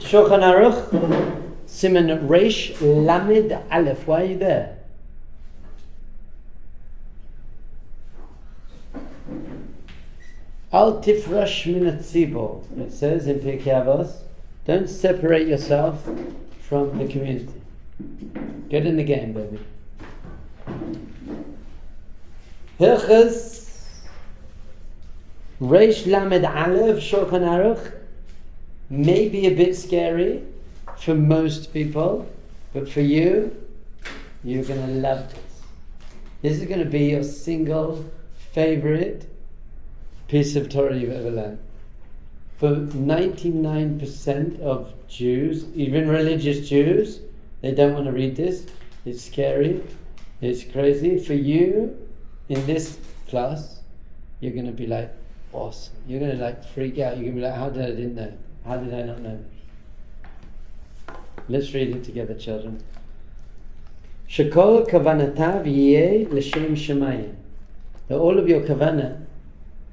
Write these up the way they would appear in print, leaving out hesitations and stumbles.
Shulchan Aruch, Siman Reish Lamed Aleph. Why are you there? Al tifrash min hatzibor. It says in Pirkei Avos, don't separate yourself from the community. Get in the game, baby. Hilchas Reish Lamed Aleph Shulchan Aruch may be a bit scary for most people, but for you, you're going to love this. This is going to be your single favorite piece of Torah you've ever learned. For 99% of Jews, even religious Jews, they don't want to read this. It's scary. It's crazy. For you, in this class, you're going to be like, awesome. You're going to like freak out. You're going to be like, how did I didn't know? How did I not know? Let's read it together, children. Shekol kavanatav yeh l'shem shemayim. That all of your kavanah,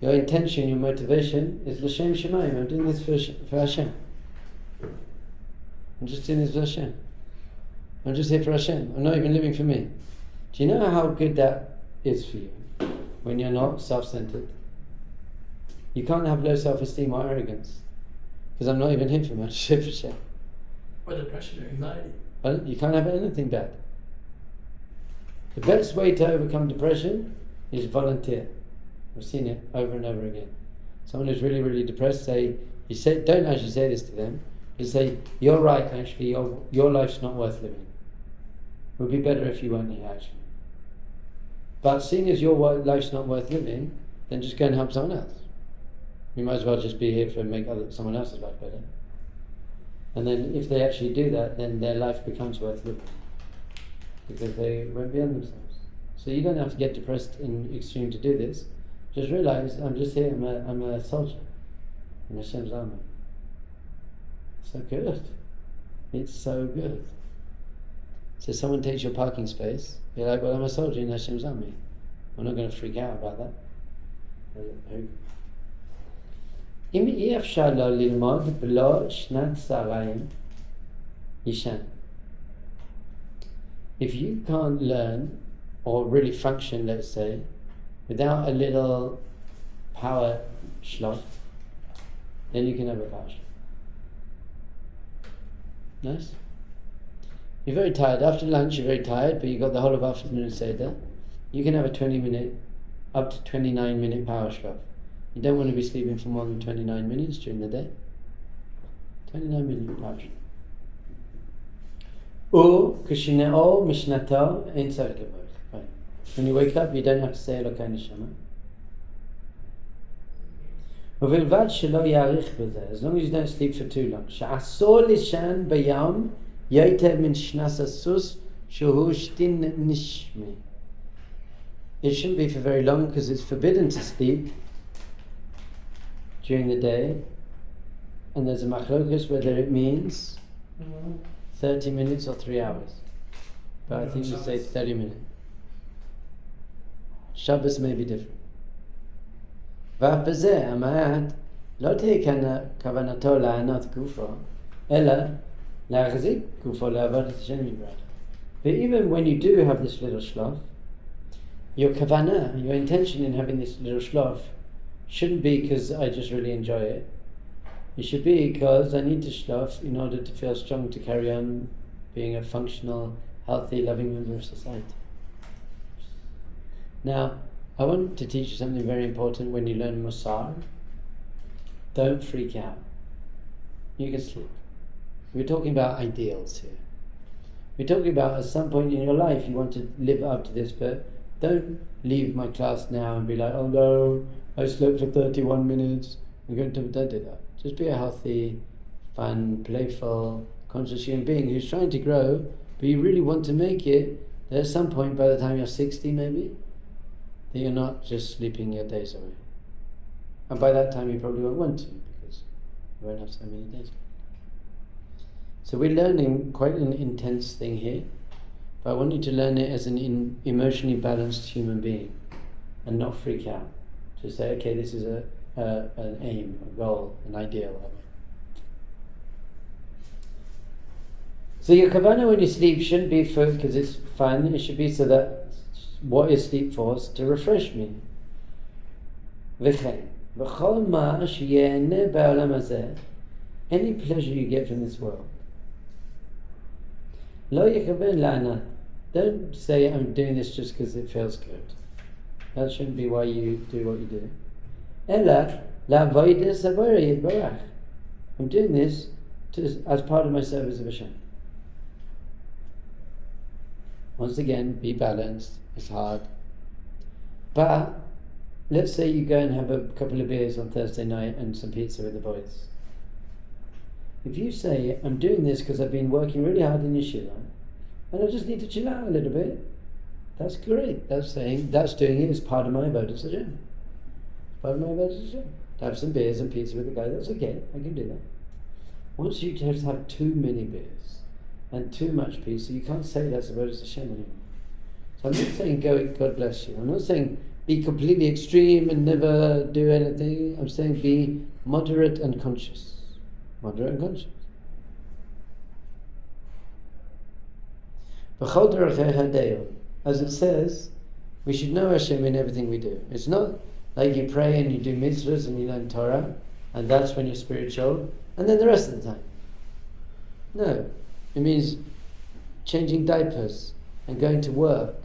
your intention, your motivation is l'shem shemayim. I'm doing this for Hashem. I'm just doing this for Hashem. I'm just here for Hashem. I'm not even living for me. Do you know how good that is for you when you're not self-centered? You can't have low self-esteem or arrogance because I'm not even here for much. Here for Hashem. Or depression or anxiety. Well, you can't have anything bad. The best way to overcome depression is volunteer. I've seen it over and over again. Someone who's really, really depressed, don't actually say this to them. You say, you're right, actually, your life's not worth living. It would be better if you weren't here, actually. But seeing as your life's not worth living, then just go and help someone else. You might as well just be here to make someone else's life better. And then if they actually do that, then their life becomes worth living. Because they won't be on themselves. So you don't have to get depressed in extreme to do this. Just realize, I'm just here, I'm a soldier in Hashem's army. So good. It's so good. So someone takes your parking space, you're like, well, I'm a soldier in Hashem's army. I'm not going to freak out about that. אם אי אפשר לא ללמוד בלא שנת צהריים ישן. If you can't learn or really function, let's say, without a little power shlof, then you can have a power shlof. Nice? You're very tired. After lunch you're very tired, but you've got the whole of afternoon Seder. You can have a 20-minute, up to 29-minute power shlof. You don't want to be sleeping for more than 29 minutes during the day. 29 minutes power shlof. כשנאור משנתו אין צריך לברך. When you wake up, you don't have to say אלוקי נשמה. ובלבד שלא יאריך בזה, as long as you don't sleep for too long. שאסור לישן ביום יותר מן שנס הסוס שהוא שתין נשמי. It shouldn't be for very long because it's forbidden to sleep during the day. And there's a machlokas whether it means 30 minutes or 3 hours. But I think we say 30 minutes. Shabbos may be different. ואף בזה, המעט, לא תהיה כוונתו לענות גופו, אלא להחזיק גופו לעבוד את השם יתברך. But even when you do have this little shlof, your kavanah, your intention in having this little shlof, shouldn't be because I just really enjoy it. It should be because I need to shlof in order to feel strong to carry on being a functional, healthy, loving member of society. Now, I want to teach you something very important when you learn Musar. Don't freak out. You can sleep. We're talking about ideals here. We're talking about at some point in your life you want to live up to this, but don't leave my class now and be like, oh no, I slept for 31 minutes. Don't do that. Just be a healthy, fun, playful, conscious human being who's trying to grow, but you really want to make it that at some point by the time you're 60 maybe, that you're not just sleeping your days away. And by that time you probably won't want to because you won't have so many days. So we're learning quite an intense thing here. But I want you to learn it as an emotionally balanced human being and not freak out. To say, okay, this is an aim, a goal, an ideal. So your kavanah when you sleep shouldn't be for because it's fun. It should be so that what is sleep for is to refresh me. V'chein v'chol ma sheyeneh ba'olam hazeh. Any pleasure you get from this world. Lo yikaven la'anat. Don't say I'm doing this just because it feels good. That shouldn't be why you do what you do. Ela la'avodah savarei yitbarach. I'm doing this as part of my service of Hashem. Once again, be balanced. It's hard. But let's say you go and have a couple of beers on Thursday night and some pizza with the boys. If you say, I'm doing this because I've been working really hard in yeshiva and I just need to chill out a little bit, that's great. That's doing it as part of my avodah Hashem. Part of my avodah Hashem. To have some beers and pizza with the guy, that's okay. I can do that. Once you just have too many beers and too much pizza, you can't say that's avodah Hashem anymore. So I'm not saying God bless you. I'm not saying be completely extreme and never do anything. I'm saying be moderate and conscious. Moderate and conscious. As it says, we should know Hashem in everything we do. It's not like you pray and you do mitzvahs and you learn Torah and that's when you're spiritual and then the rest of the time. No. It means changing diapers and going to work.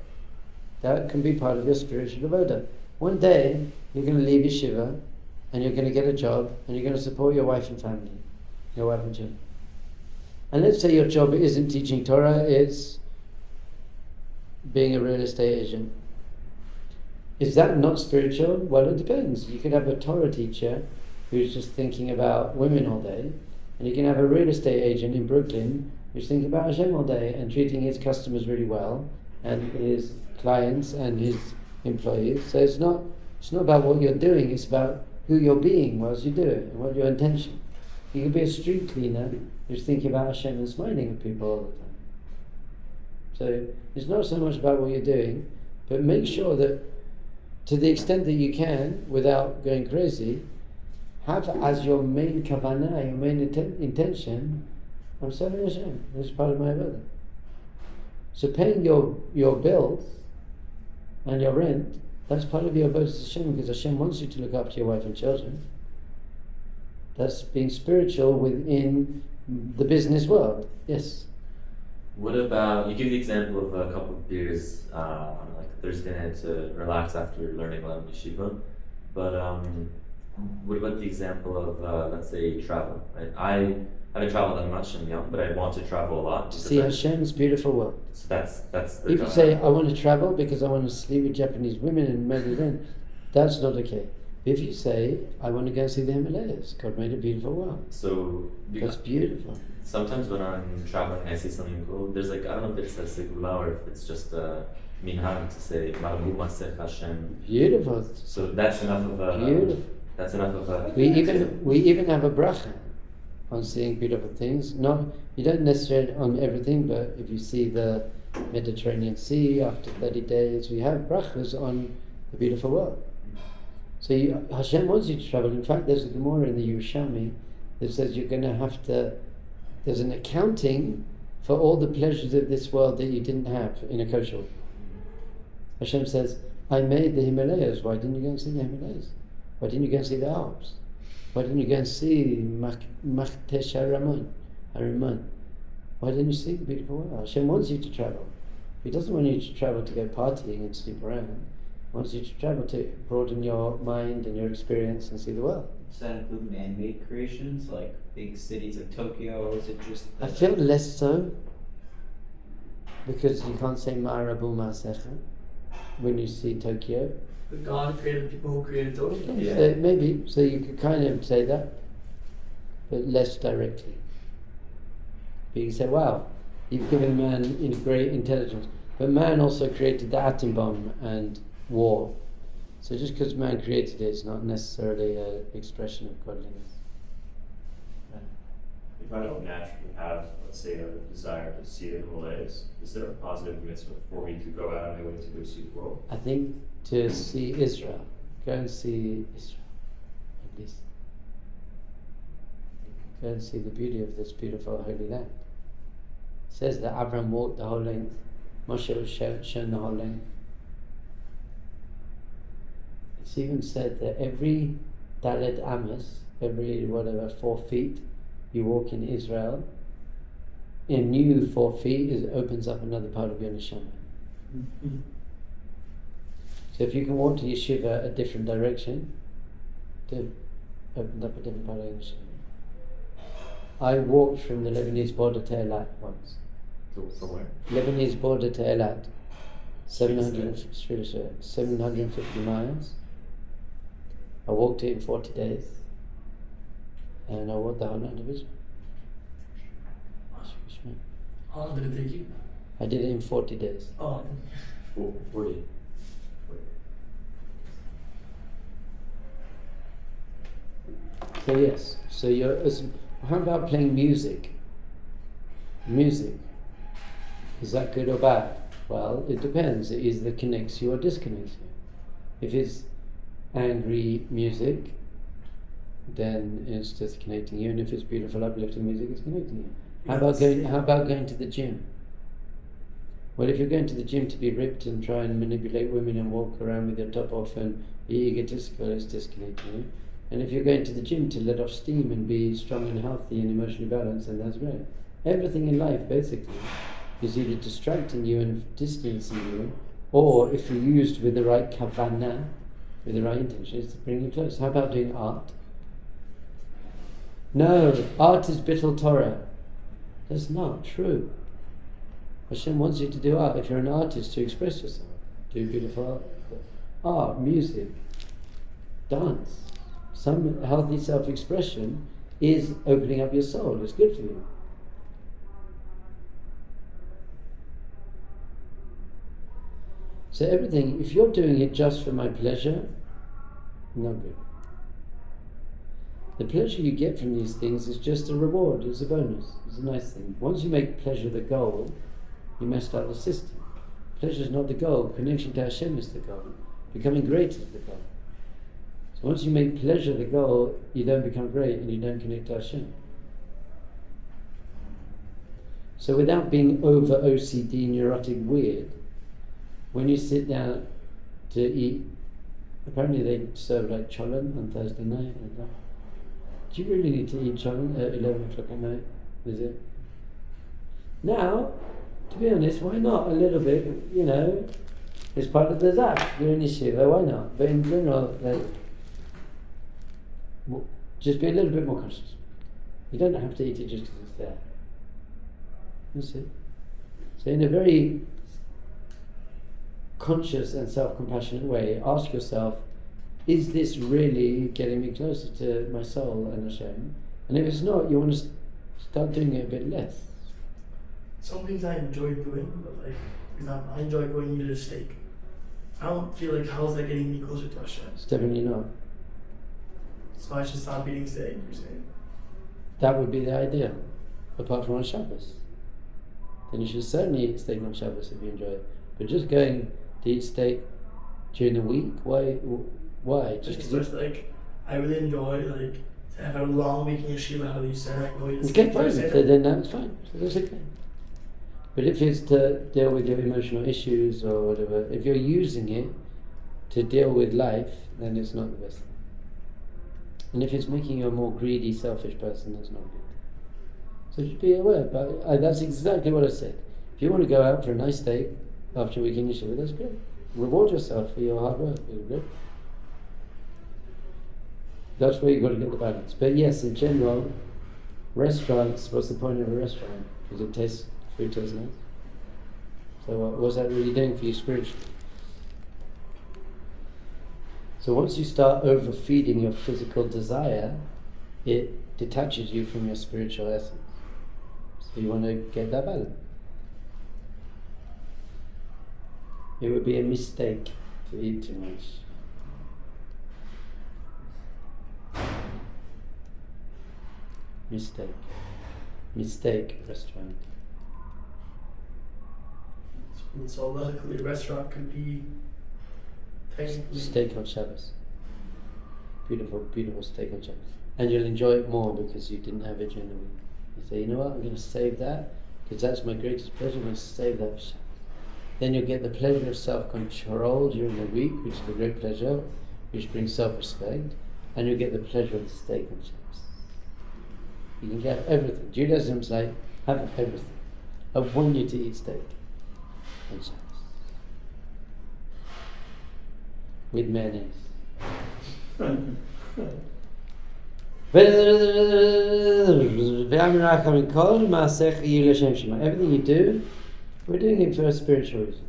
That can be part of your spiritual avodah. One day you're going to leave yeshiva and you're going to get a job and you're going to support your wife and family, your wife and children. And let's say your job isn't teaching Torah, it's being a real estate agent. Is that not spiritual? Well, it depends. You could have a Torah teacher who's just thinking about women all day, and you can have a real estate agent in Brooklyn who's thinking about Hashem all day and treating his customers really well and his clients and his employees. So it's not about what you're doing, it's about who you're being whilst you do it and what your intention. You can be a street cleaner who's thinking about Hashem and smiling at people all the time. So it's not so much about what you're doing, but make sure that to the extent that you can, without going crazy, have as your main kavanah, your main intention, I'm serving Hashem. This is part of my avodah. So paying your bills and your rent, that's part of your avodah Hashem, because Hashem wants you to look after your wife and children. That's being spiritual within the business world. Yes. What about, you give the example of a couple of beers on like a Thursday night to relax after learning a lot of yeshiva, but what about the example of, let's say, travel, right? I haven't traveled that much, I'm young, but I want to travel a lot. To see Hashem's beautiful world. So that's the if you say, I want to travel because I want to sleep with Japanese women and maybe then, that's not okay. If you say, I want to go see the Himalayas, God made a beautiful world. So that's beautiful. Sometimes when I'm traveling and I see something cool, there's like, I don't know if it's a segula or if it's just a minhag to say, Marabu Masech Hashem. Beautiful. So that's enough of a... Beautiful. That's enough of a... We even have a bracha on seeing beautiful things. Not, you don't necessarily on everything, but if you see the Mediterranean Sea after 30 days, we have brachas on the beautiful world. So Hashem wants you to travel. In fact, there's a Gemara in the Yerushalmi that says you're going to have to, there's an accounting for all the pleasures of this world that you didn't have in a kosher way. Hashem says, I made the Himalayas, why didn't you go and see the Himalayas? Why didn't you go and see the Alps? Why didn't you go and see Maktesh Hariman? Why didn't you see the beautiful world? Hashem wants you to travel. He doesn't want you to travel to go partying and sleep around. He wants you to travel to broaden your mind and your experience and see the world. Does that include man-made creations, like big cities like Tokyo, or is it just... I feel less so, because you can't say Ma'arabu Ma'asecha when you see Tokyo. But God created people who created Tokyo. Yeah. So maybe, so you could kind of say that, but less directly. But you can say, wow, you've given man great intelligence, but man also created the atom bomb and war. So just because man created it is not necessarily an expression of godliness. Right. if I don't naturally have, let's say, a desire to see the Himalayas, is there a positive mitzvah for me to go out of my way to go see the world? I think to see Israel, go and see Israel, at least. Go and see the beauty of this beautiful holy land. It says that Abraham walked the whole length, Moshe was shown the whole length. It's even said that every Dalet Amos, every 4 feet you walk in Israel, a new 4 feet opens up another part of your neshama. So if you can walk to yeshiva a different direction, it opens up a different part of your neshama. I walked from the Lebanese border to Eilat once. From where? Lebanese border to Eilat, 750 miles. I walked it in 40 days, and I walked the whole land of Israel. How long did it take you? I did it in 40 days. Oh, 40. So yes, how about playing music? Music, is that good or bad? Well, it depends. It either connects you or disconnects you. If it's angry music, then it's disconnecting you, and if it's beautiful, uplifting music, it's connecting you. How about going to the gym? Well, if you're going to the gym to be ripped and try and manipulate women and walk around with your top off and be egotistical, it's disconnecting you. And if you're going to the gym to let off steam and be strong and healthy and emotionally balanced, then that's great. Everything in life, basically, is either distracting you and distancing you, or if you're used with the right kavanah, with the right intentions, to bring you close. How about doing art? No, art is bittul Torah. That's not true. Hashem wants you to do art. If you're an artist, to express yourself, do beautiful art, music, dance. Some healthy self-expression is opening up your soul. It's good for you. So everything, if you're doing it just for my pleasure, not good. The pleasure you get from these things is just a reward, it's a bonus, it's a nice thing. Once you make pleasure the goal, you messed up the system. Pleasure is not the goal, connection to Hashem is the goal. Becoming great is the goal. So once you make pleasure the goal, you don't become great and you don't connect to Hashem. So without being over OCD, neurotic, weird, when you sit down to eat, apparently they serve like cholent on Thursday night. Do you really need to eat cholent at 11 o'clock at night? Is it? Now, to be honest, why not? A little bit, it's part of the zak. You're in yeshiva, why not? But in general, just be a little bit more conscious. You don't have to eat it just because it's there. That's it. So in a very conscious and self-compassionate way, ask yourself, is this really getting me closer to my soul and Hashem? And if it's not, you want to start doing it a bit less. some things I enjoy doing, but for example, I enjoy going and eat a steak. I don't feel like how's that getting me closer to Hashem? It's definitely not. So I should stop eating steak, you're saying? That would be the ideal, apart from on Shabbos. Then you should certainly eat steak on Shabbos if you enjoy it. But just going to eat steak during the week, why? Just because I really enjoy to have a long week in yeshiva, how you said, go eat a steak. Okay, fine. So then that's fine. So that's okay. But if it's to deal with your emotional issues or whatever, if you're using it to deal with life, then it's not the best thing. And if it's making you a more greedy, selfish person, that's not good. So just be aware. But that's exactly what I said. If you want to go out for a nice steak after a week in yeshiva, that's great. Reward yourself for your hard work. It's good. That's where you've got to get the balance. But yes, in general, restaurants, what's the point of a restaurant? Because food tastes nice. So what's that really doing for you spiritually? So once you start overfeeding your physical desire, it detaches you from your spiritual essence. So you want to get that balance. It would be a mistake to eat too much. Mistake. Mistake restaurant. So logically, a restaurant could be technically Steak on Shabbos. Beautiful, beautiful steak on Shabbos. And you'll enjoy it more because you didn't have it during the week. You say, you know what, I'm going to save that because that's my greatest pleasure. I'm going to save that for Shabbos. Then you'll get the pleasure of self-control during the week, which is a great pleasure, which brings self-respect. And you'll get the pleasure of the steak on Shabbos. You can get everything. Judaism's like, have everything. I want you to eat steak on Shabbos. With mayonnaise. Everything you do, we're doing it for a spiritual reason.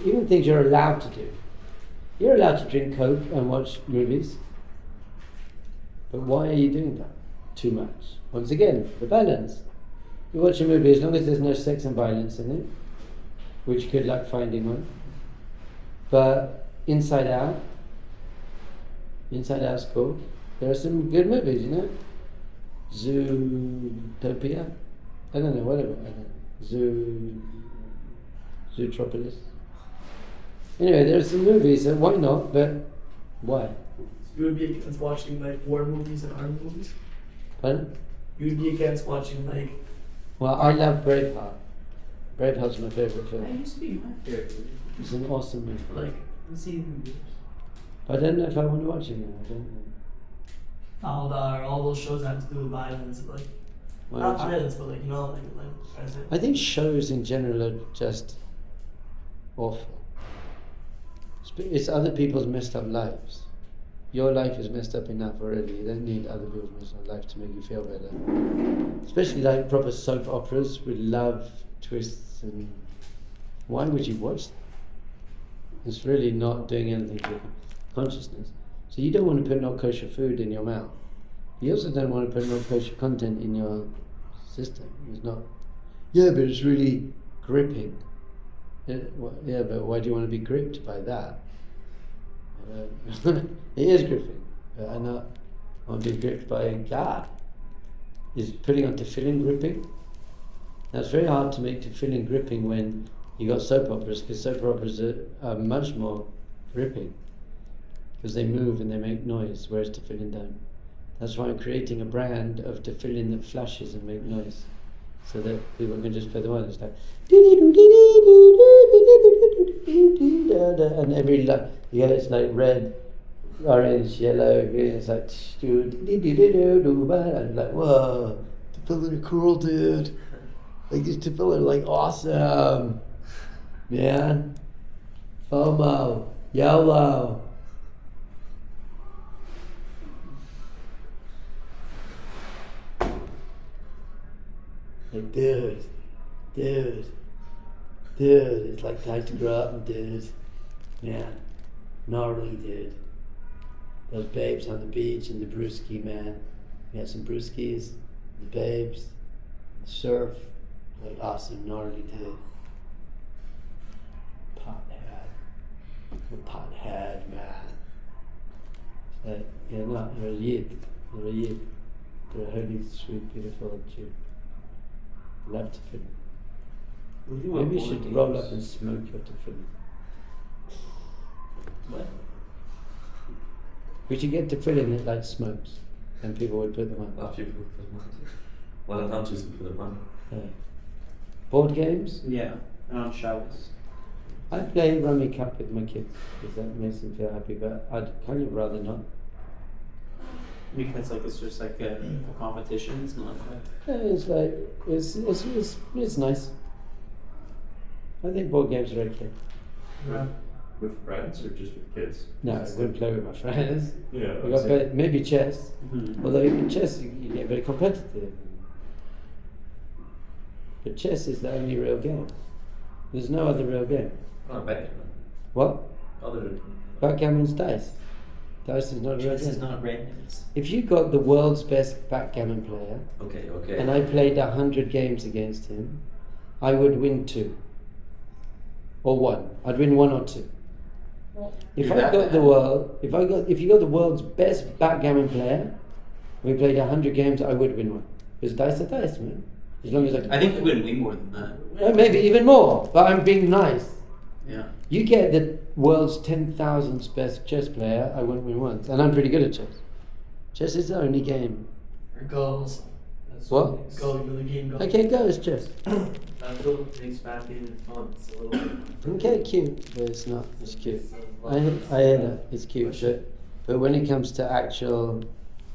Even things you're allowed to do. You're allowed to drink Coke and watch movies. But why are you doing that? Too much. Once again, the balance. You watch a movie as long as there's no sex and violence in it, which could like Finding one. But Inside Out's cool. There are some good movies, you know? Zootopia? I don't know, whatever. Zootropolis. Anyway, there are some movies, so why not? But why? you would be against watching like war movies and army movies. Pardon? You would be against watching like. Well, I love Braveheart. Braveheart's my favourite That film. used to be my favorite movie. It's an awesome movie. Like, I don't know if I want to watch it now. I don't know. all those shows have to do with violence, like Why not would you- violence, but like trying to say. I think shows in general are just awful. It's other people's messed up lives. Your life is messed up enough already. You don't need other people's messed up life to make you feel better. Especially like proper soap operas with love twists and why would you watch that? It's really not doing anything to consciousness. So you don't want to put not kosher food in your mouth. You also don't want to put not kosher content in your system. It's not. Yeah, but it's really gripping. Yeah, but why do you want to be gripped by that? It is gripping, but I want to be gripped by God. Is putting on tefillin gripping? Now it's very hard to make tefillin gripping when you got soap operas, because soap operas are much more gripping because they move and they make noise, whereas tefillin don't. That's why I'm creating a brand of tefillin that flashes and make noise, so that people can just play the one. It's like and every it's like red, orange, yellow, green. It's like and like whoa, tefillin are cool, dude. Like these tefillin are like awesome, man. FOMO, YOLO. Like dude, it's like time to grow up, dude. Man, gnarly, dude. Those babes on the beach and the brewski, man. We had some brewskis, the babes, the surf, like awesome, gnarly, dude. Pothead, man. Like, you're not, you're a yid. You're a yid. You're a holy, sweet, beautiful Jew. Love tefillin. Maybe you should roll up and smoke your tefillin. What? We should get tefillin that like smokes, and people would put them on. A lot of people put them on. Well, not just put them on. Board games? Yeah, on Shabbos. I play Rummy Cup with my kids because that makes them feel happy, but I'd kind of rather not. Because like it's just like a competition. It's not like. It's like it's nice. I think board games are okay. Yeah. With friends or just with kids? No, I wouldn't play with my friends. Yeah. We got maybe chess. Mm-hmm. Although in chess you get very competitive. But chess is the only real game. There's no other real game. Oh, backgammon. What? Other. Backgammon's dice. Dice is not a real This is game. not random. It's If you got the world's best backgammon player Okay. and I played 100 games against him, I would win 2. Or 1. I'd win 1 or 2. If You're I that got bad. the world, if you got the world's best backgammon player, We played 100 games, I would win one. Because dice are dice, man. As long as I can. I think you would way more than that. Well, maybe even more, but I'm being nice. Yeah. You get the world's 10,000th best chess player, I won't win once. And I'm pretty good at chess. Chess is the only game. Or goals. What? Go, you know the game go. Okay, go, it's chess. That little makes bad being fun. It's a little. Okay, cute, but it's not. It's cute. I hear that. It's cute, but when it comes to actual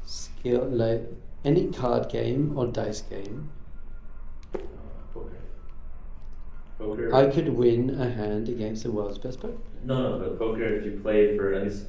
skill, like any card game or dice game, Poker. I could win a hand against the world's best poker. No, but poker, if you play for at least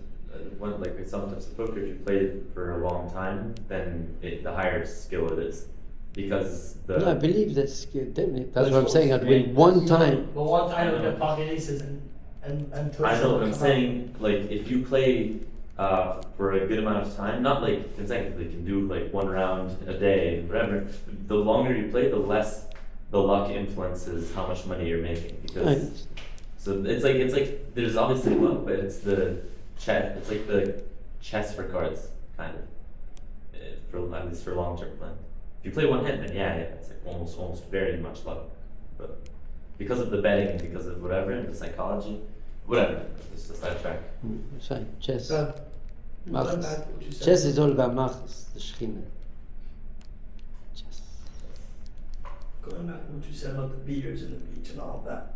one, like some types of poker, if you play it for a long time, then the higher skill it is, because the. No, I believe that's good, definitely. That's what I'm saying. I'd win one time. But one time you get pocket aces and I know what I'm come saying. Like if you play for a good amount of time, not like consecutively, you can do like one round a day, whatever. The longer you play, the less the luck influences how much money you're making. Because Right. so it's like there's obviously luck, but it's the chess. It's like the chess for cards, kind of. For at least for long term plan. If you play one hand, then yeah, it's like almost very much luck. But because of the betting and because of whatever and the psychology, whatever, it's just sidetrack. It's fine. Chess. Going Machas. back to what you said. Chess is all about Machas, the Shechina. Chess. Going back to what you said about the beers and the beach and all of that.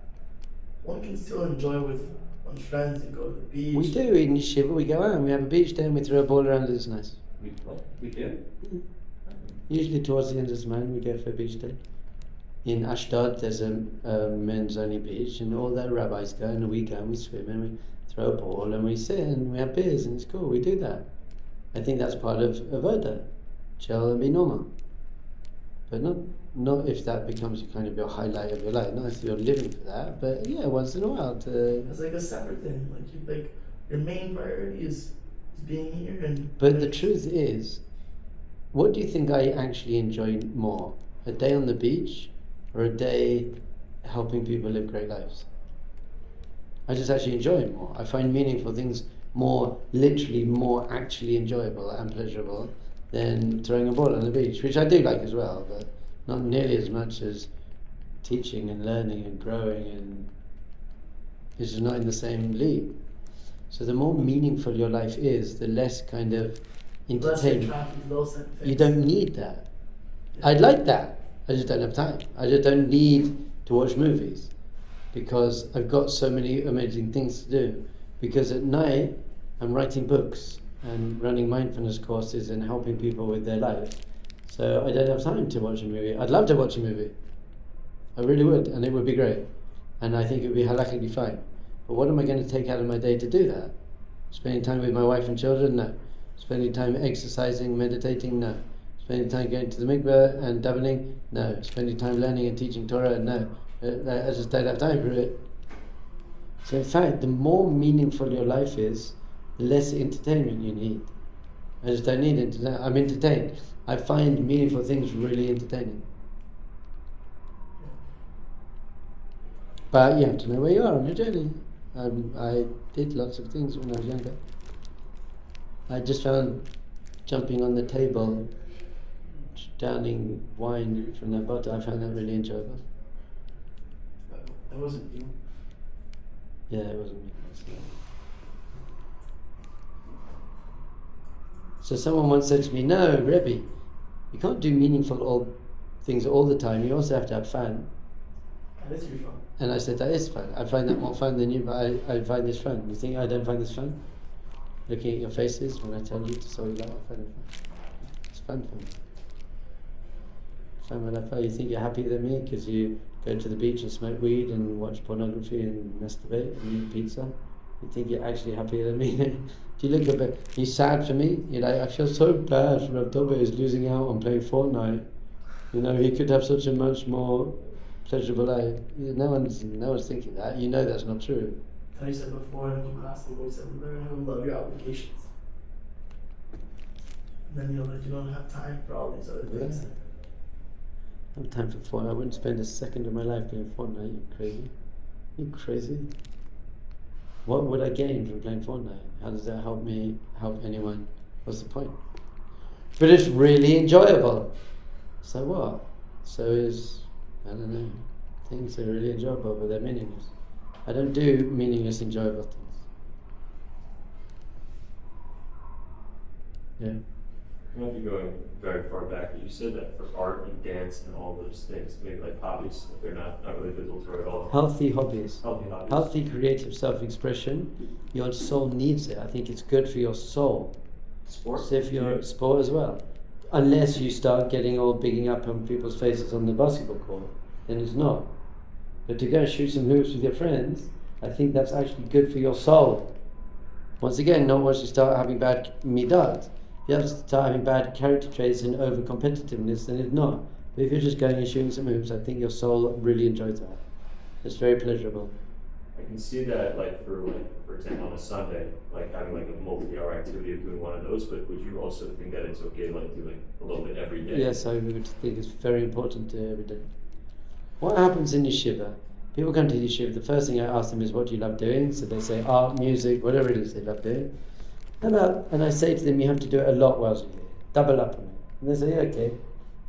One can still enjoy with one's friends and go to the beach. We do in Yeshiva, we go out and we have a beach day and we throw a ball around, it's nice. We do? Usually towards the end of the month we go for a beach day. In Ashdod there's a men's only beach and all the rabbis go and we go and we swim and we throw a ball and we sit and we have beers and it's cool, we do that. I think that's part of avoda, chill and be normal. But not if that becomes kind of your highlight of your life, not if you're living for that, but yeah, once in a while to... It's like a separate thing. Like your main priority is being here and. But the truth is, what do you think I actually enjoy more? A day on the beach or a day helping people live great lives? I just actually enjoy it more. I find meaningful things more actually enjoyable and pleasurable than throwing a ball on the beach, which I do like as well, but not nearly as much as teaching and learning and growing, and it's just not in the same league. So the more meaningful your life is, the less kind of Less entertainment. attracted to those type of things. You don't need that. I'd like that. I just don't have time. I just don't need to watch movies because I've got so many amazing things to do. Because at night I'm writing books and running mindfulness courses and helping people with their life. So I don't have time to watch a movie. I'd love to watch a movie. I really would, and it would be great. And I think it would be halakhically fine. But what am I going to take out of my day to do that? Spending time with my wife and children? No. Spending time exercising, meditating? No. Spending time going to the mikveh and davening? No. Spending time learning and teaching Torah? No. I just don't have time for it. So in fact, the more meaningful your life is, the less entertainment you need. I just don't need entertainment. I'm entertained. I find meaningful things really entertaining. But you have to know where you are on your journey. I did lots of things when I was younger. I just found jumping on the table, downing wine from that bottle, I found that really enjoyable. That wasn't you. Yeah, it wasn't me. So someone once said to me, no, Rebbe, you can't do meaningful things all the time, you also have to have fun. That is really fun. And I said, that is fun. I find that more fun than you, but I find this fun. You think I don't find this fun? Looking at your faces when I tell you to sort it out, I find it fun. It's fun for me. Fun when I find you think you're happier than me because you go to the beach and smoke weed and watch pornography and masturbate and eat pizza. You think you're actually happier than me. Do you look a bit, you're sad for me? You're like, I feel so bad Rabbi Dov Ber is losing out on playing Fortnite. You know, he could have such a much more pleasurable life. No one's thinking that. You know that's not true. As I said before in the class, we said learn how to love your obligations. And then you don't have time for all these other things. Yeah. I have time for Fortnite. I wouldn't spend a second of my life playing Fortnite. You crazy? You crazy? What would I gain from playing Fortnite? How does that help me help anyone? What's the point? But it's really enjoyable. So what? So I don't know, things are really enjoyable, but they're meaningless. I don't do meaningless, enjoyable things. Yeah. I might be going very far back, but you said that for art and dance and all those things, maybe like hobbies, they're not really good to Torah at all. Healthy hobbies. Healthy hobbies. Healthy creative self-expression. Your soul needs it. I think it's good for your soul. Sport? So if you're sport as well. Unless you start getting all bigging up on people's faces on the basketball court, then it's not. But to go and shoot some hoops with your friends, I think that's actually good for your soul. Once again, not once you start having bad midat. If you have to start having bad character traits and over-competitiveness, then it's not. But if you're just going and shooting some hoops, I think your soul really enjoys that. It's very pleasurable. I can see that, for example, on a Sunday, having a multi-hour activity of doing one of those. But would you also think that it's okay, doing a little bit every day? Yes, I would think it's very important to do every day. What happens in yeshiva? People come to yeshiva. The first thing I ask them is, "What do you love doing?" So they say, "Art, music, whatever it is they love doing." And I say to them, "You have to do it a lot whilst you're here. Double up on it." And they say, "Okay."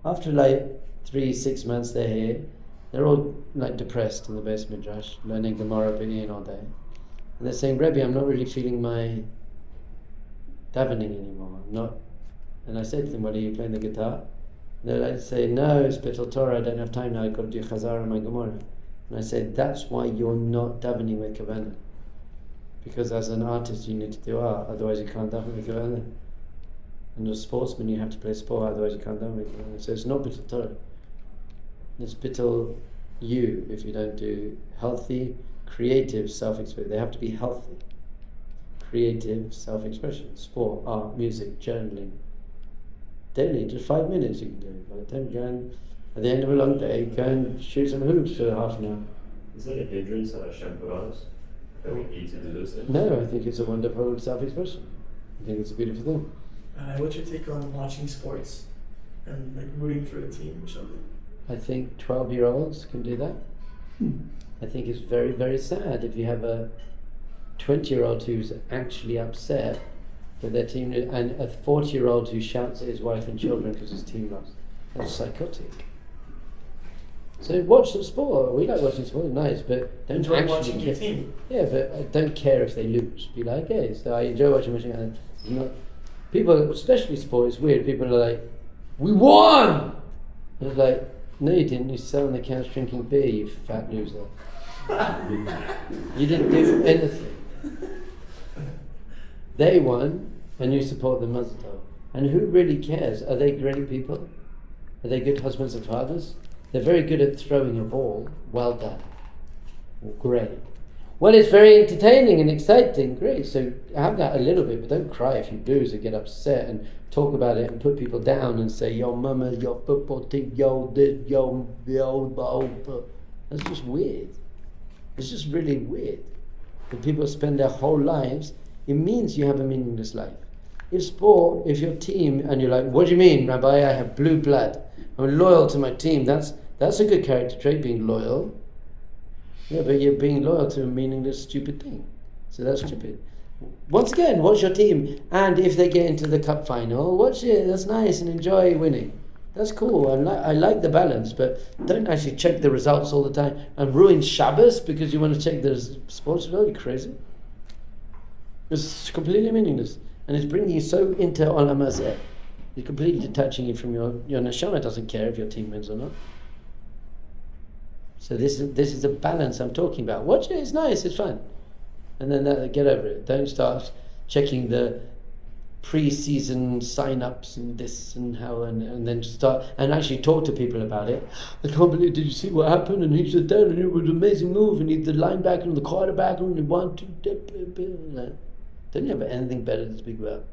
After 3-6 months they're here. They're all depressed in the base midrash, learning Gemara B'in all day. And they're saying, "Rebbe, I'm not really feeling my davening anymore. I'm not." And I say to them, "What, are you playing the guitar?" And they say, "No, it's Bittul Torah, I don't have time now, I've got to do Chazara and my Gemara." And I say, "That's why you're not davening with Kavanah. Because as an artist you need to do art, otherwise you can't daven with Kavanah. And as a sportsman you have to play sport, otherwise you can't daven with Kavanah." So it's not Bittul Torah. It's Bittul you if you don't do healthy, creative self-expression. They have to be healthy. Creative self-expression. Sport, art, music, journaling. Daily, just 5 minutes you can do. But don't go and, at the end of a long day, go and shoot some hoops for half an hour. Is that a hindrance that Hashem put on us? That we need to do those things? No, I think it's a wonderful self-expression. I think it's a beautiful thing. What's your take on watching sports and rooting for a team or something? I think 12-year-olds can do that. I think it's very, very sad if you have a 20-year-old who's actually upset that their team, and a 40-year-old who shouts at his wife and children because his team lost. That's psychotic. So watch the sport. We like watching sport, it's nice, but don't enjoy actually watching care. your team. Yeah, but I don't care if they lose. Be like, hey, so I enjoy watching. And people, especially sport, it's weird. People are like, "We won!" And it's like, "No, you didn't. You sat on the couch drinking beer, you fat loser. You didn't do anything. They won, and you support the Mazel Tov. And who really cares? Are they great people? Are they good husbands and fathers? They're very good at throwing a ball. Well done. Great. Well, it's very entertaining and exciting. Great. So have that a little bit, but don't cry if you lose or get upset and talk about it and put people down and say, "Yo, mama, your football team, yo, this, yo." That's just weird. It's just really weird. When people spend their whole lives, it means you have a meaningless life. If your team, and you're like, "What do you mean, Rabbi? I have blue blood. I'm loyal to my team." That's a good character trait, being loyal. Yeah, but you're being loyal to a meaningless, stupid thing. So that's stupid. Once again, watch your team, and if they get into the cup final, watch it. That's nice, and enjoy winning. That's cool. I like the balance, but don't actually check the results all the time and ruin Shabbos because you want to check the sports result. You're crazy. It's completely meaningless, and it's bringing you so into Olam Hazeh. You're completely detaching you from your neshama. Doesn't care if your team wins or not. So this is a balance I'm talking about. Watch it. It's nice. It's fun. And then get over it. Don't start checking the pre-season sign-ups and this and how, and then start and actually talk to people about it. "I can't believe, did you see what happened? And he said that, and it was an amazing move, and he's the linebacker and the quarterback, and he won to..." Don't you have anything better to speak about?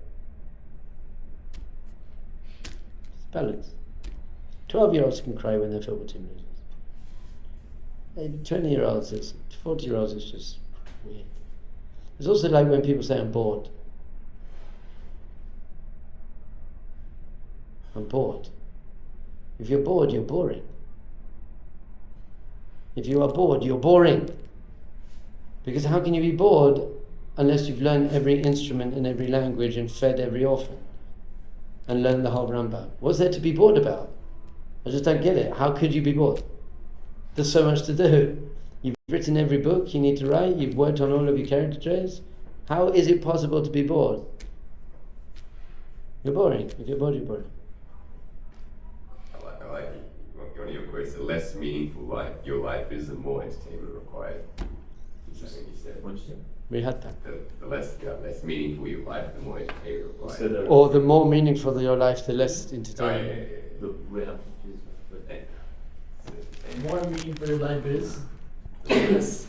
It's balance. 12-year-olds can cry when their football team loses. 20-year-olds, 40-year-olds, it's just weird. It's also like when people say, "I'm bored." I'm bored. If you're bored, you're boring. If you are bored, you're boring. Because how can you be bored unless you've learned every instrument in every language and fed every orphan? and learn the whole Rambam. What's there to be bored about? I just don't get it. How could you be bored? There's so much to do. You've written every book you need to write. You've worked on all of your character traits. How is it possible to be bored? You're boring. If you're bored, you're bored. I like one of your quotes, the less meaningful life your life is, the more entertainment required. Something you said. What'd you say? Rihata. The less meaningful your life, the more entertainment You required. said that. Or the more meaningful your life, the less Oh, entertaining. The way I'm confused with. The more meaningful your life is, the less